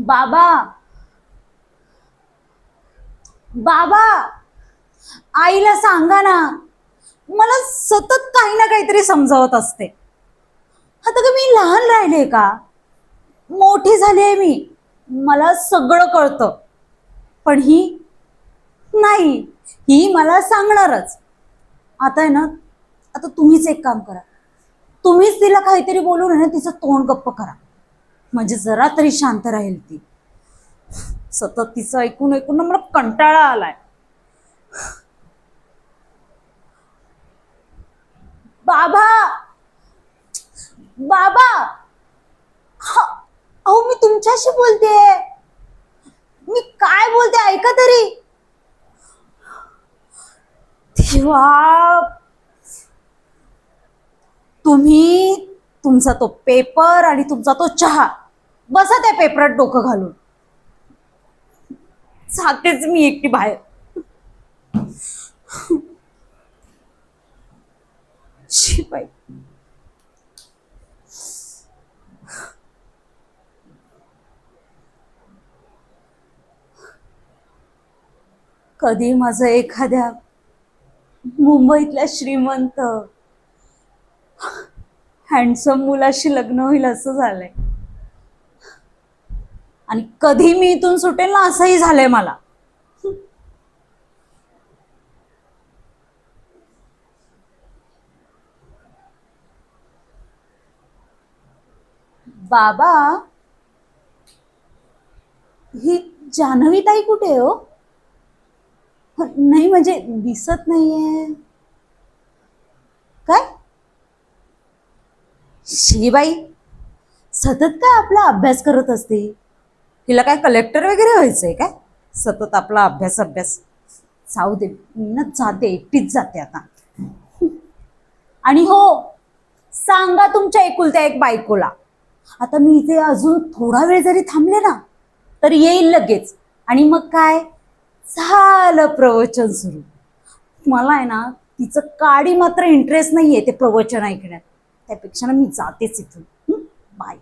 बाबा, बाबा, आईला सांगा ना. मला सतत काही ना काहीतरी समजावत असते. आता का मी लहान राहिले का? मोठी झाले मी, मला सगळं कळतं. पण ही नाही, ही मला सांगणारच. आता आहे ना, आता तुम्हीच एक काम करा. तुम्हीच तिला काहीतरी बोलून आहे ना तिचं तोंड गप्प करा, म्हणजे जरा तरी शांत राहील ती. सतत तिचं ऐकून ऐकून ना मला कंटाळा आलाय. बाबा, बाबा, अहो मी तुमच्याशी बोलतेय. मी काय बोलते ऐका तरी. देवा, तुम्ही तुमचा तो पेपर आणि तुमचा तो चहा, बसा त्या पेपरात डोकं घालून. जातेच मी एकटी बाहेर. शिपाई, कधी माझं एखाद्या मुंबईतल्या श्रीमंत हँडसम मुलाशी लग्न होईल असं झालंय, आणि कधी मी इथून सुटेल ना असंही झालंय मला. बाबा, ही जान्हवी ताई कुठे आहे हो? नाही म्हणजे दिसत नाहीये. काय श्रीबाई सतत काय आपला अभ्यास करत असते? तिला काय कलेक्टर वगैरे व्हायचंय काय? सतत आपला अभ्यास अभ्यास. जाऊ दे, मी ना जाते, एकटीच जाते आता. आणि हो, सांगा तुमच्या एकुलत्या एक बायकोला, आता मी इथे अजून थोडा वेळ जरी थांबले ना तर येईल लगेच. आणि मग काय झालं, प्रवचन सुरू. मला आहे ना तिचं काडी मात्र इंटरेस्ट नाहीये ते प्रवचन ऐकण्यात. त्यापेक्षा ना मी जातेच इथून. बाय.